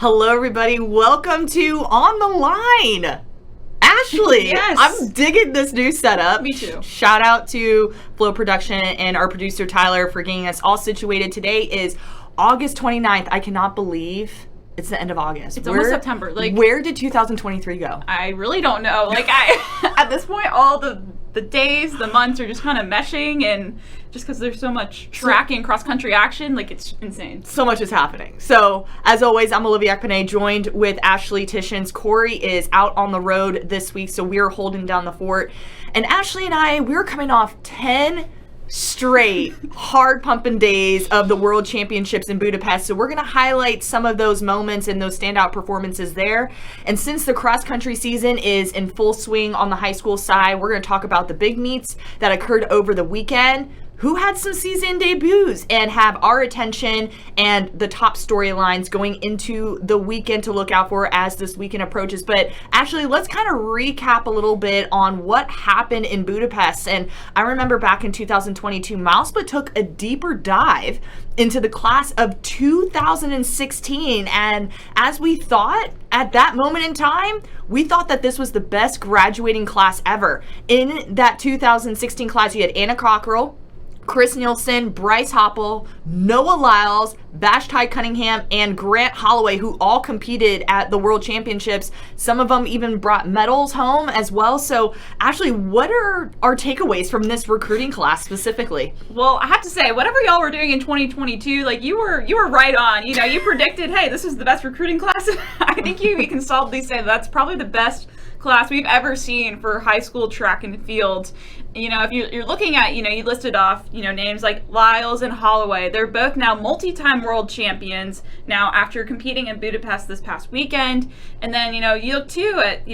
Hello, everybody. Welcome to On the Line. Ashley, Yes. I'm digging this new setup. Me too. Shout out to Flow Production and our producer Tyler for getting us all situated. Today is August 29th. I cannot believe it's the end of August. It's almost September. Where did 2023 go? I really don't know. At this point, all the days, the months are just kind of meshing, and just because there's so much track and cross-country action, it's insane. So much is happening. So, as always, I'm Olivia Ekpone, joined with Ashley Tishins. Corey is out on the road this week, so we're holding down the fort. And Ashley and we're coming off 10 straight hard-pumping days of the World Championships in Budapest. So we're going to highlight some of those moments and those standout performances there. And since the cross-country season is in full swing on the high school side, we're going to talk about the big meets that occurred over the weekend, who had some season debuts, and have our attention and the top storylines going into the weekend to look out for as this weekend approaches. But actually, let's kind of recap a little bit on what happened in Budapest. And I remember back in 2022, MileSplit took a deeper dive into the class of 2016. And as we thought at that moment in time, we thought that this was the best graduating class ever. In that 2016 class, you had Anna Cockrell, Chris Nielsen, Bryce Hoppel, Noah Lyles, Vashti Cunningham, and Grant Holloway, who all competed at the World Championships. Some of them even brought medals home as well. So, Ashley, what are our takeaways from this recruiting class specifically? Well, I have to say, whatever y'all were doing in 2022, you were right on. You predicted, hey, this is the best recruiting class. I think you can solidly say that's probably the best class we've ever seen for high school track and field. If you're looking at, you listed off, names like Lyles and Holloway. They're both now multi-time world champions now after competing in Budapest this past weekend. And then, you look too at,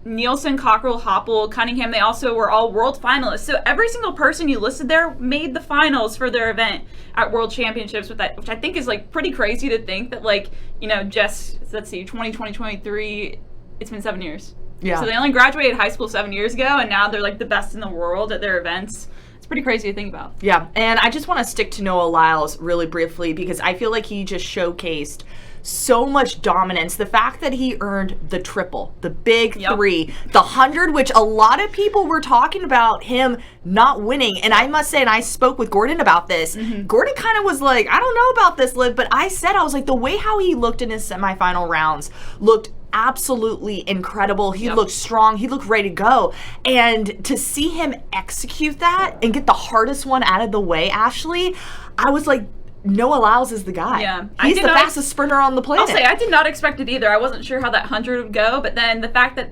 Nielsen, Cockrell, Hoppel, Cunningham. They also were all world finalists. So every single person you listed there made the finals for their event at World Championships, which I think is pretty crazy to think that just, let's see, 2023, it's been 7 years. Yeah. So they only graduated high school 7 years ago, and now they're the best in the world at their events. It's pretty crazy to think about. Yeah, and I just want to stick to Noah Lyles really briefly because I feel like he just showcased so much dominance. The fact that he earned the triple, the big three, the 100, which a lot of people were talking about him not winning. And I must say, and I spoke with Gordon about this, Gordon kind of was like, I don't know about this, Liv, but I was like, the way how he looked in his semifinal rounds looked absolutely incredible. He looked strong. He looked ready to go. And to see him execute that and get the hardest one out of the way, Ashley, I was like, Noah Lyles is the guy. Yeah. He's the fastest sprinter on the planet. I'll say, I did not expect it either. I wasn't sure how that 100 would go, but then the fact that,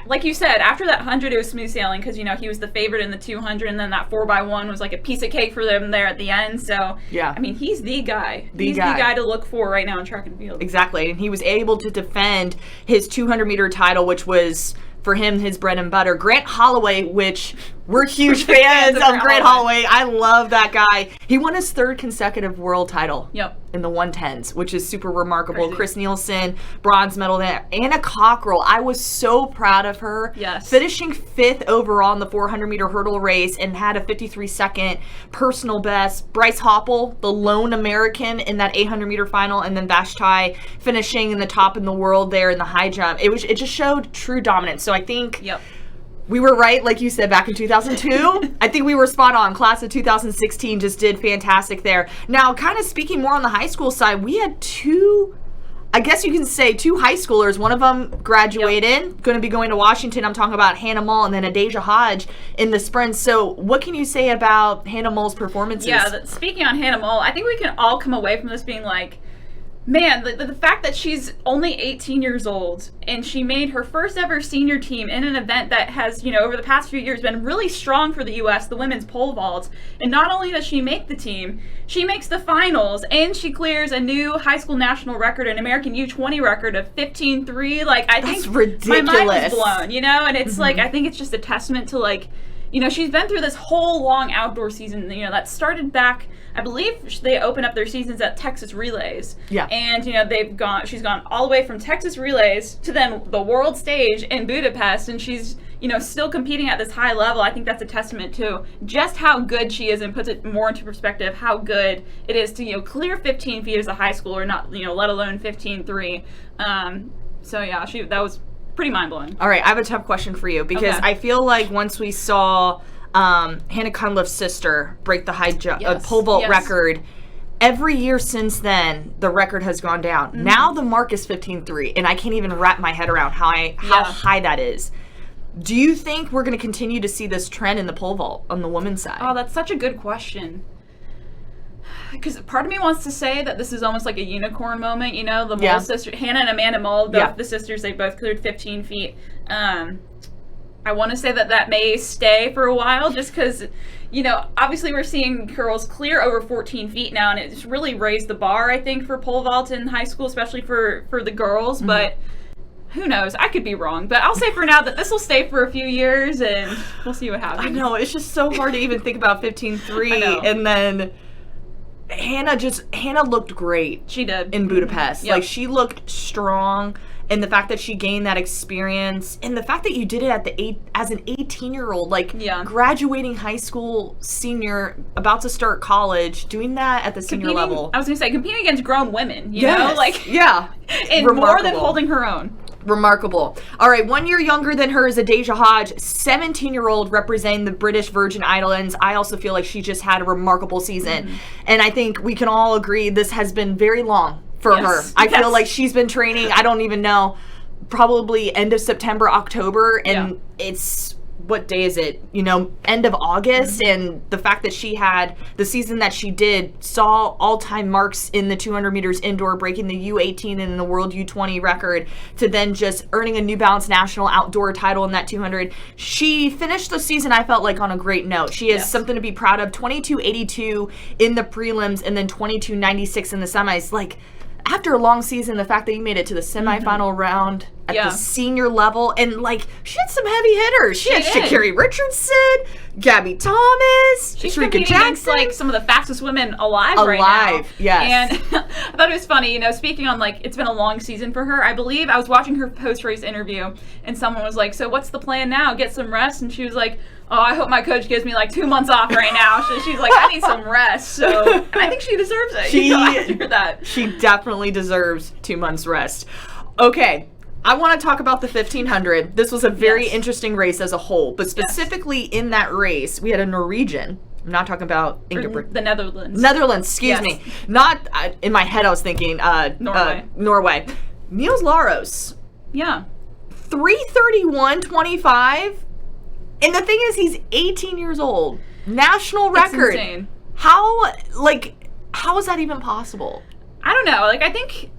like you said, after that 100, it was smooth sailing because, he was the favorite in the 200, and then that 4x1 was like a piece of cake for them there at the end. So, yeah. He's the guy. He's the guy to look for right now in track and field. Exactly. And he was able to defend his 200-meter title, which was, for him, his bread and butter. Grant Holloway, which we're huge fans of Grant Holloway. I love that guy. He won his third consecutive world title in the 110s, which is super remarkable. Crazy. Chris Nielsen, bronze medal there. Anna Cockrell, I was so proud of her. Yes. Finishing 5th overall in the 400-meter hurdle race and had a 53-second personal best. Bryce Hoppel, the lone American in that 800-meter final, and then Vashti finishing in the top in the world there in the high jump. It just showed true dominance. So I think we were right, like you said, back in 2002. I think we were spot on. Class of 2016 just did fantastic there. Now, kind of speaking more on the high school side, we had two high schoolers. One of them graduated, going to be going to Washington. I'm talking about Hana Moll and then Adaejah Hodge in the sprint. So what can you say about Hana Moll's performances? Yeah, speaking on Hana Moll, I think we can all come away from this being like, man, the fact that she's only 18 years old and she made her first ever senior team in an event that has, over the past few years been really strong for the U.S., the women's pole vault. And not only does she make the team, she makes the finals and she clears a new high school national record, an American U20 record of 15.3. I think ridiculous. My mind was blown, and it's I think it's just a testament to she's been through this whole long outdoor season, that started back, I believe they open up their seasons at Texas Relays. Yeah. And, she's gone all the way from Texas Relays to then the world stage in Budapest, and she's, still competing at this high level. I think that's a testament to just how good she is, and puts it more into perspective how good it is to, clear 15 feet as a high schooler, not, let alone 15.3. So yeah, that was pretty mind-blowing. All right, I have a tough question for you, because I feel like once we saw Hannah Cunliffe's sister break the pole vault record, every year since then, the record has gone down. Mm-hmm. Now the mark is 15.3, and I can't even wrap my head around how high that is. Do you think we're going to continue to see this trend in the pole vault on the women's side? Oh, that's such a good question. Because part of me wants to say that this is almost like a unicorn moment, the Moll sister, Hannah and Amanda Moll, the sisters, they both cleared 15 feet. I want to say that may stay for a while, just because, obviously we're seeing girls clear over 14 feet now, and it's really raised the bar, I think, for pole vault in high school, especially for the girls, but who knows? I could be wrong, but I'll say for now that this will stay for a few years, and we'll see what happens. I know, it's just so hard to even think about 15.3, and then Hannah looked great. She did. In Budapest. Yep. Like, she looked strong, and the fact that she gained that experience, and the fact that you did it as an 18-year-old, graduating high school, senior, about to start college, doing that at the senior level. I was going to say, competing against grown women, you know? And Remarkable. More than holding her own. Remarkable. All right, 1 year younger than her is Adaejah Hodge, 17-year-old representing the British Virgin Islands. I also feel like she just had a remarkable season. And I think we can all agree this has been very long for her. I feel like she's been training, I don't even know, probably end of September, October, and it's, what day is it? End of August, and the fact that she had the season that she did, saw all-time marks in the 200 meters indoor, breaking the U18 and the world U20 record, to then just earning a New Balance national outdoor title in that 200. She finished the season, I felt like, on a great note. She has something to be proud of. 22.82 in the prelims, and then 22.96 in the semis. Like, after a long season, the fact that you made it to the semifinal round at the senior level, and she had some heavy hitters. She had Sha'Carri Richardson, Gabby Thomas, She's Sharika competing Jackson. against some of the fastest women alive right now. Yes. And I thought it was funny, speaking on it's been a long season for her. I believe I was watching her post-race interview, and someone was like, "So what's the plan now? Get some rest?" And she was like, "Oh, I hope my coach gives me 2 months off right now." She's like, "I need some rest." So, and I think she deserves it. After that, she definitely deserves 2 months rest. Okay. I want to talk about the 1500. This was a very interesting race as a whole, but specifically in that race, we had a Norwegian. I'm not talking about Ingebrigtsen. The Netherlands. Netherlands, excuse me. Not, in my head I was thinking Norway. Niels Laros. Yeah. 3:31.25. And the thing is, he's 18 years old. National record. That's insane. How is that even possible? I don't know. I think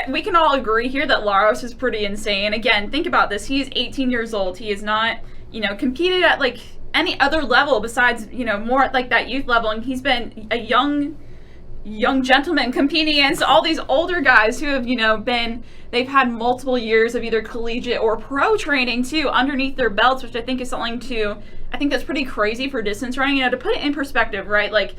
we can all agree here that Laros is pretty insane. Again, think about this. He is 18 years old. He is not, competed at any other level besides, more at that youth level. And he's been a young gentleman competing against all these older guys who have, they've had multiple years of either collegiate or pro training too underneath their belts, which I think is something I think that's pretty crazy for distance running. To put it in perspective, right?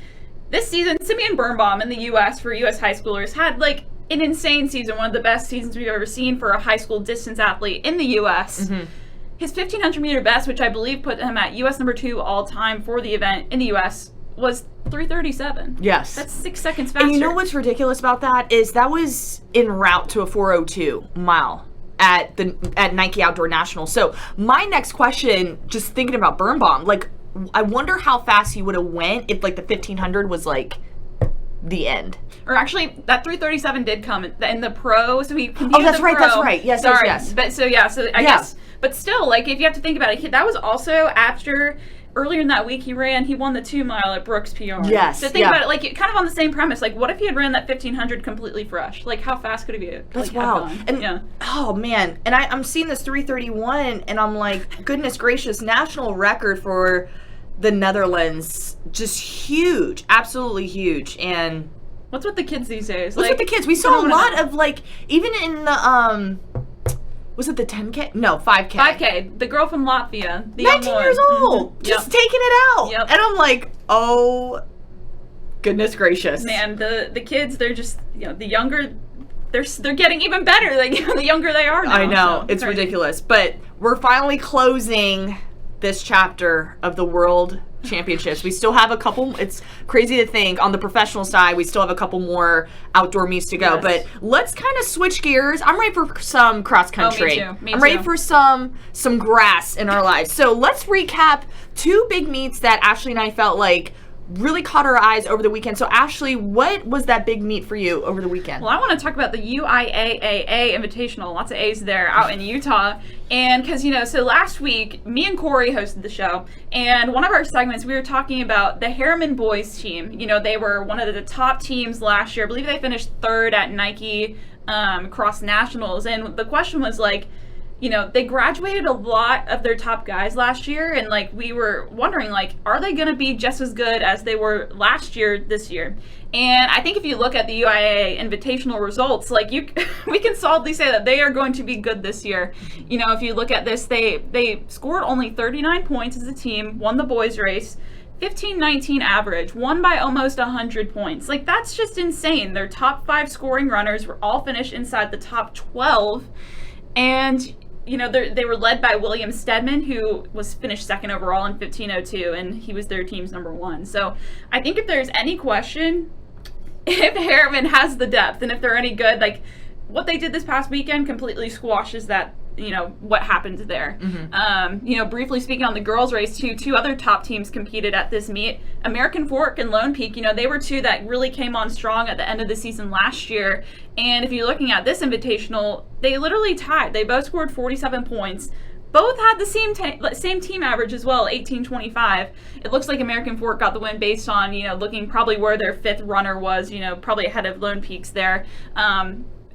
This season, Simeon Birnbaum in the U.S. for U.S. high schoolers had an insane season, one of the best seasons we've ever seen for a high school distance athlete in the U.S. His 1,500 meter best, which I believe put him at U.S. number 2 all time for the event in the U.S., was 3:37. Yes. That's 6 seconds faster. And you know what's ridiculous about that is that was en route to a 4:02 mile at Nike Outdoor National. So my next question, just thinking about Birnbaum, I wonder how fast he would have went if the 1,500 was the end. Or actually, that 3:37 did come in the pro, so he competed. Oh, that's right. That's right. Yes. Sorry. Yes. But so I guess, but still, if you have to think about it, that was also after earlier in that week he won the 2 mile at Brooks PR. Yes. So think about it, kind of on the same premise. What if he had ran that 1,500 completely fresh? How fast could it be? That's wild. And oh man, and I'm seeing this 3:31, and I'm like, goodness gracious, national record for the Netherlands, just huge, absolutely huge. And what's with the kids these days? What's with the kids? We saw a lot of even in the was it the 10K? No, 5K. 5K. The girl from Latvia, the 19 years old, just taking it out. Yep. And I'm like, oh Goodness gracious. Man, the kids, they're just, the younger, they're getting even better, like, the younger they are now. I know, so it's ridiculous. But we're finally closing this chapter of the World Championships. We still have a couple, it's crazy to think, on the professional side, we still have a couple more outdoor meets to go. Yes. But let's kind of switch gears. I'm ready for some cross country. Me I'm too. ready for some grass in our lives. So let's recap 2 big meets that Ashley and I felt like really caught our eyes over the weekend. So Ashley, what was that big meet for you over the weekend? Well, I want to talk about the UIAAA Invitational, lots of A's there, out in Utah. And because, so last week, me and Corey hosted the show, and one of our segments, we were talking about the Harriman boys team. They were one of the top teams last year. I believe they finished 3rd at Nike Cross Nationals. And the question was like, they graduated a lot of their top guys last year, and like we were wondering, like, are they going to be just as good as they were last year this year? And I think if you look at the UIA Invitational results, like we can solidly say that they are going to be good this year. If you look at this, they scored only 39 points as a team, won the boys race, 15-19 average, won by almost 100 points. Like, that's just insane. Their top 5 scoring runners were all finished inside the top 12, and they were led by William Stedman, who was finished 2nd overall in 15:02, and he was their team's number 1. So I think if there's any question, if Harriman has the depth and if they're any good, like what they did this past weekend completely squashes that, what happened there. Mm-hmm. Briefly speaking on the girls race too, 2 other top teams competed at this meet. American Fork and Lone Peak, they were 2 that really came on strong at the end of the season last year. And if you're looking at this invitational, they literally tied. They both scored 47 points. Both had the same team average as well, 18-25. It looks like American Fork got the win based on, looking probably where their 5th runner was, probably ahead of Lone Peaks there.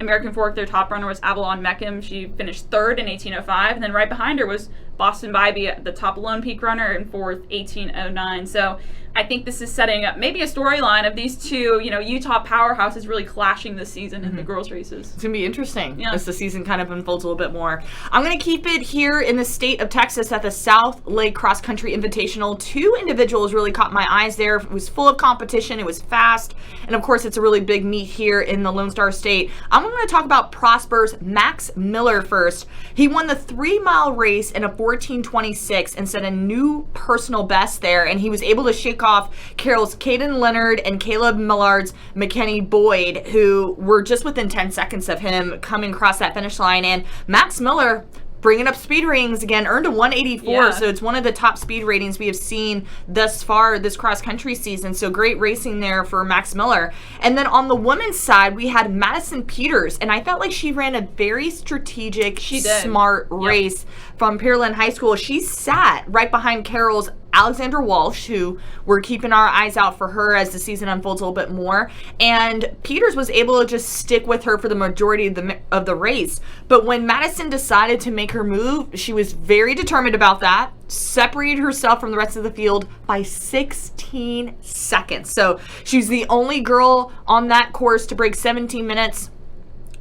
American Fork, their top runner was Avalon Meckham. She finished 3rd in 18:05, and then right behind her was Boston Bybee, the top Lone Peak runner, and 4th, 18:09. So I think this is setting up maybe a storyline of these 2, Utah powerhouses really clashing this season in the girls' races. It's going to be interesting as the season kind of unfolds a little bit more. I'm going to keep it here in the state of Texas at the South Lake Cross Country Invitational. 2 individuals really caught my eyes there. It was full of competition. It was fast. And, of course, it's a really big meet here in the Lone Star State. I'm going to talk about Prosper's Max Miller first. He won the 3-mile race in a 14:26 and set a new personal best there, and he was able to shake off Carroll's Caden Leonard and Caleb Millard's McKenny Boyd, who were just within 10 seconds of him coming across that finish line. And Max Miller, bringing up speed ratings again, earned a 184, so it's one of the top speed ratings we have seen thus far this cross-country season, so great racing there for Max Miller. And then on the women's side, we had Madison Peters, and I felt like she ran a very strategic, smart race from Pearland High School. She sat right behind Carroll's Alexandra Walsh, who we're keeping our eyes out for her as the season unfolds a little bit more. And Peters was able to just stick with her for the majority of the race. But when Madison decided to make her move, she was very determined about that, separated herself from the rest of the field by 16 seconds. So she was the only girl on that course to break 17 minutes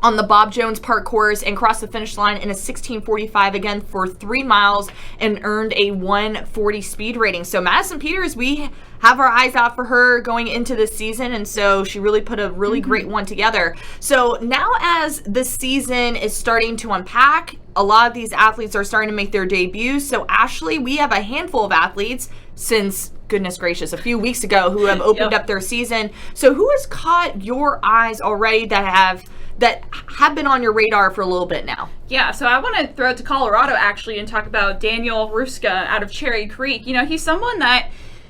on the Bob Jones Park course and crossed the finish line in a 16:45 again for 3 miles and earned a 140 speed rating. So Madison Peters, we have our eyes out for her going into this season, and so she really put a really great one together. So now as the season is starting to unpack, a lot of these athletes are starting to make their debuts. So Ashley, we have a handful of athletes since, goodness gracious, a few weeks ago who have opened up their season. So who has caught your eyes already that have been on your radar for a little bit now? Yeah, so I want to throw it to Colorado, actually, and talk about Daniel Ruska out of Cherry Creek. He's someone that,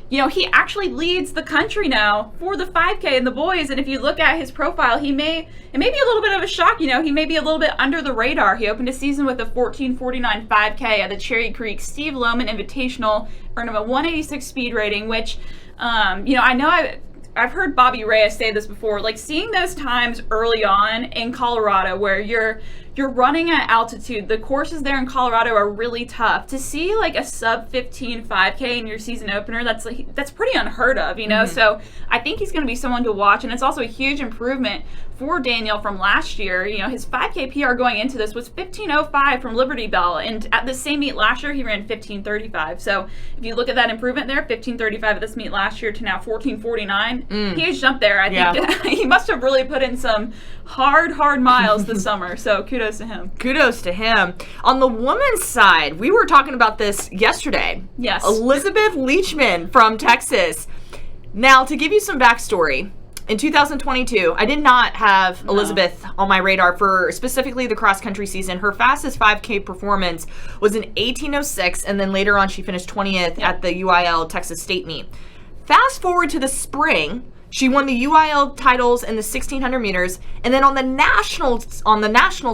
he actually leads the country now for the 5K and the boys, and if you look at his profile, it may be a little bit of a shock, he may be a little bit under the radar. He opened a season with a 14:49 5K at the Cherry Creek Steve Lohman Invitational, earned him a 186 speed rating, which, I know I've heard Bobby Reyes say this before, like seeing those times early on in Colorado where you're running at altitude, the courses there in Colorado are really tough. To see like a sub 15 5K in your season opener, that's pretty unheard of, So I think he's going to be someone to watch, and it's also a huge improvement for Daniel from last year. His 5K PR going into this was 15:05 from Liberty Bell, and at the same meet last year, he ran 15:35. So if you look at that improvement there, 15:35 at this meet last year to now 14:49, he has jumped there. I think he must have really put in some hard miles this summer. So kudos to him. Kudos to him. On the women's side, we were talking about this yesterday. Yes. Elizabeth Leachman from Texas. Now, to give you some backstory, in 2022, I did not have Elizabeth on my radar for specifically the cross-country season. Her fastest 5K performance was in 18:06, and then later on she finished 20th at the UIL Texas State meet. Fast forward to the spring, she won the UIL titles in the 1600 meters, and then on the national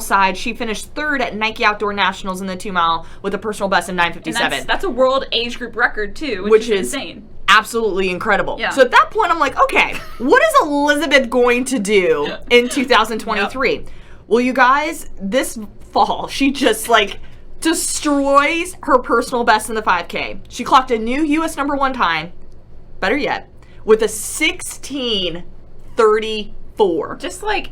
side, she finished third at Nike Outdoor Nationals in the 2-mile with a personal best of 9:57. That's a world age group record too, which is insane. Absolutely incredible. Yeah. So at that point, I'm like, okay, what is Elizabeth going to do in 2023? Yep. Well, you guys, this fall, she just destroys her personal best in the 5K. She clocked a new U.S. #1 time, better yet, with a 16:34.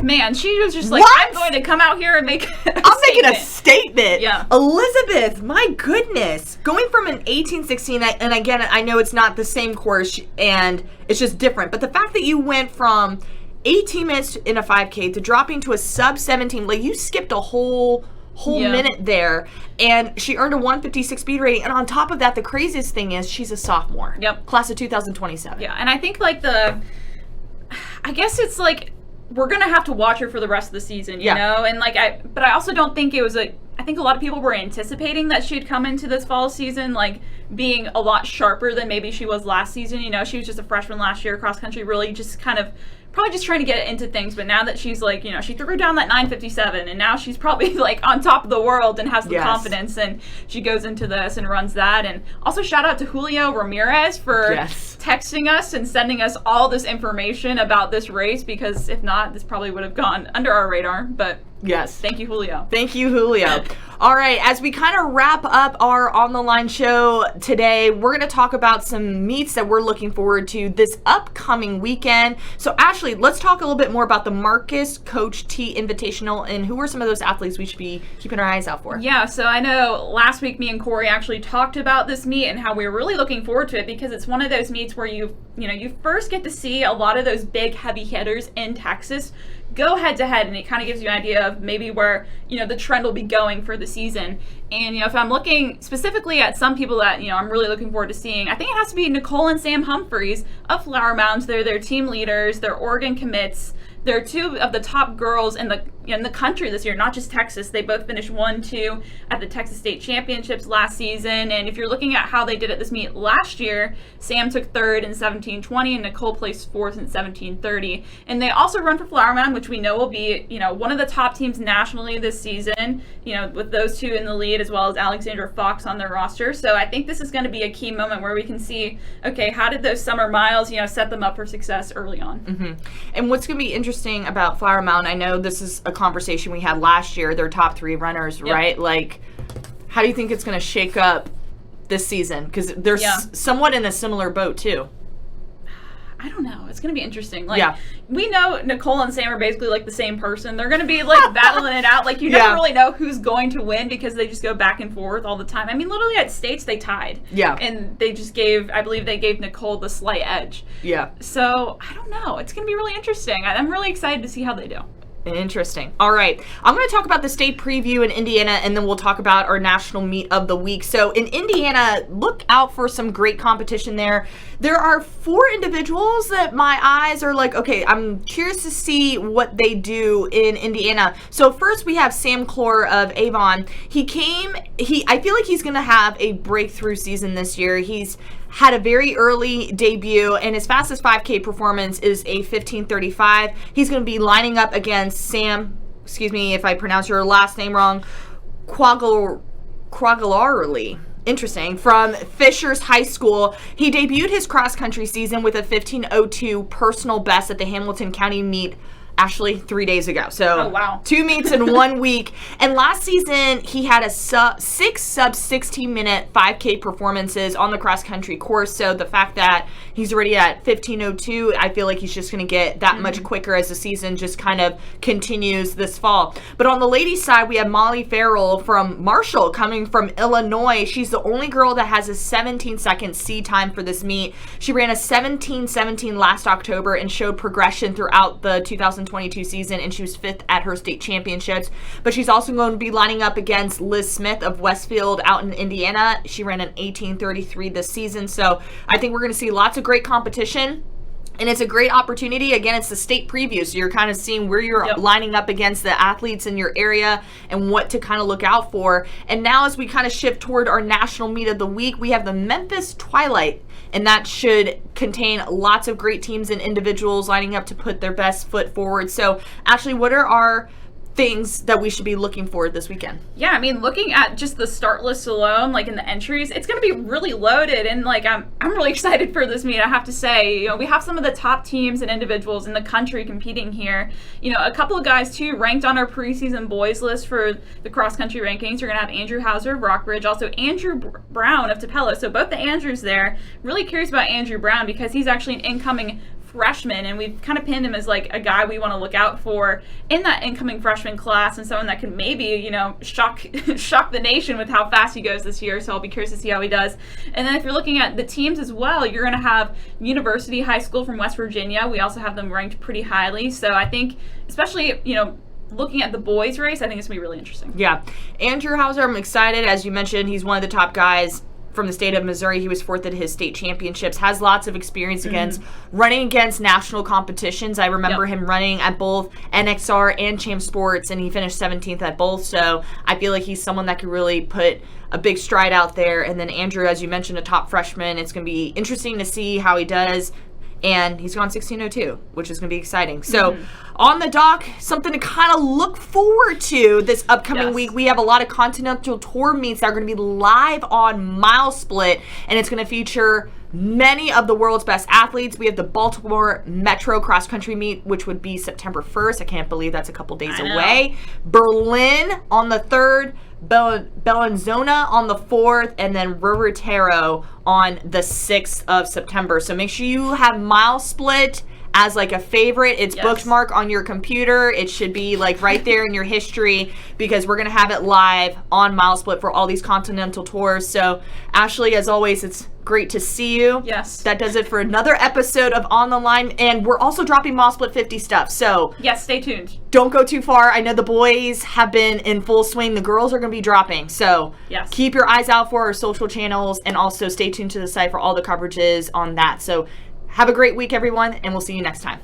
Man, she was just what? I'm going to come out here and make I'm making a statement. Yeah. Elizabeth, my goodness. Going from an 18:16, and again, I know it's not the same course and it's just different, but the fact that you went from 18 minutes in a 5K to dropping to a sub 17, you skipped a whole minute there, and she earned a 156 speed rating, and on top of that, the craziest thing is she's a sophomore. Yep. Class of 2027. Yeah, and I think I guess it's we're gonna have to watch her for the rest of the season, you know? And but I also don't think it was I think a lot of people were anticipating that she'd come into this fall season being a lot sharper than maybe she was last season. She was just a freshman last year, cross country, really just kind of probably just trying to get into things. But now that she's she threw down that 9:57, and now she's probably on top of the world and has the confidence, and she goes into this and runs that. And also shout out to Julio Ramirez for texting us and sending us all this information about this race, because if not, this probably would have gone under our radar. But yes, thank you, Julio. Thank you, Julio. All right, as we kind of wrap up our On the Line show today, we're going to talk about some meets that we're looking forward to this upcoming weekend. So Ashley, let's talk a little bit more about the Marcus Coach T Invitational, and who are some of those athletes we should be keeping our eyes out for? Yeah, so I know last week me and Corey actually talked about this meet and how we were really looking forward to it, because it's one of those meets where you first get to see a lot of those big heavy hitters in Texas go head to head, and it kind of gives you an idea of maybe where the trend will be going for the season. And if I'm looking specifically at some people that I'm really looking forward to seeing, I think it has to be Nicole and Sam Humphreys of Flower Mound. They're their team leaders, they're Oregon commits. They're two of the top girls in the country this year, not just Texas. They both finished 1-2 at the Texas State Championships last season. And if you're looking at how they did at this meet last year, Sam took third in 17:20 and Nicole placed fourth in 17:30. And they also run for Flower Mound, which we know will be one of the top teams nationally this season. With those two in the lead, as well as Alexandra Fox on their roster. So I think this is going to be a key moment where we can see, okay, how did those summer miles set them up for success early on. Mm-hmm. And what's going to be interesting about Flower Mound, I know this is a conversation we had last year, their top 3 runners, right? How do you think it's going to shake up this season? Because they're somewhat in a similar boat too. I don't know. It's going to be interesting. We know Nicole and Sam are basically the same person. They're going to be battling it out. You never really know who's going to win, because they just go back and forth all the time. I mean, literally at States they tied. Yeah. And they just I believe they gave Nicole the slight edge. Yeah. So, I don't know. It's going to be really interesting. I'm really excited to see how they do. Interesting. All right. I'm going to talk about the state preview in Indiana, and then we'll talk about our national meet of the week. So in Indiana, look out for some great competition there. There are 4 individuals that my eyes are okay, I'm curious to see what they do in Indiana. So first we have Sam Clore of Avon. I feel like he's going to have a breakthrough season this year. He's had a very early debut, and his fastest 5K performance is a 15:35. He's going to be lining up against Sam, excuse me if I pronounce your last name wrong, Quaggalarly. Interesting. From Fishers High School. He debuted his cross-country season with a 15:02 personal best at the Hamilton County meet Ashley, 3 days ago. So oh, wow. 2 meets in 1 week. And last season, he had a six sub 16-minute 5K performances on the cross-country course. So the fact that he's already at 15:02, I feel like he's just going to get that much quicker as the season just kind of continues this fall. But on the ladies' side, we have Molly Farrell from Marshall coming from Illinois. She's the only girl that has a 17-second C time for this meet. She ran a 17:17 last October and showed progression throughout the 2022 season, and she was 5th at her state championships. But she's also going to be lining up against Liz Smith of Westfield out in Indiana. She ran an 18:33 this season. So I think we're going to see lots of great competition. And it's a great opportunity. Again, it's the state preview, so you're kind of seeing where you're lining up against the athletes in your area and what to kind of look out for. And now as we kind of shift toward our national meet of the week, we have the Memphis Twilight, and that should contain lots of great teams and individuals lining up to put their best foot forward. So, Ashley, what are our things that we should be looking for this weekend? Yeah, I mean, looking at just the start list alone, like in the entries, it's going to be really loaded, and like I'm really excited for this meet. I have to say, you know, we have some of the top teams and individuals in the country competing here. You know, a couple of guys too ranked on our preseason boys list for the cross country rankings. You're going to have Andrew Hauser of Rockbridge, also Andrew Brown of Tupelo. So both the Andrews there. Really curious about Andrew Brown because he's actually an incoming freshman, and we've kind of pinned him as like a guy we want to look out for in that incoming freshman class, and someone that can maybe, you know, shock the nation with how fast he goes this year. So I'll be curious to see how he does. And then if you're looking at the teams as well, you're going to have University High School from West Virginia. We also have them ranked pretty highly. So I think, especially, you know, looking at the boys race, I think it's going to be really interesting. Yeah. Andrew Hauser, I'm excited. As you mentioned, he's one of the top guys from the state of Missouri. He was 4th at his state championships, has lots of experience against running against national competitions. I remember him running at both NXR and Champ Sports, and he finished 17th at both. So I feel like he's someone that could really put a big stride out there. And then Andrew, as you mentioned, a top freshman. It's going to be interesting to see how he does. And he's gone 16:02, which is going to be exciting. So on the dock, something to kind of look forward to this upcoming week. We have a lot of Continental Tour meets that are going to be live on MileSplit, and it's going to feature many of the world's best athletes. We have the Baltimore Metro Cross Country Meet, which would be September 1st. I can't believe that's a couple days away. Berlin on the 3rd. Bellinzona on the 4th, and then Rivertero on the 6th of September. So make sure you have MileSplit as like a favorite. It's bookmark on your computer. It should be like right there in your history, because we're going to have it live on MileSplit for all these Continental Tours. So Ashley, as always, it's great to see you. Yes. That does it for another episode of On the Line, and we're also dropping MileSplit 50 stuff. So yes, stay tuned. Don't go too far. I know the boys have been in full swing. The girls are going to be dropping. So keep your eyes out for our social channels, and also stay tuned to the site for all the coverages on that. So have a great week, everyone, and we'll see you next time.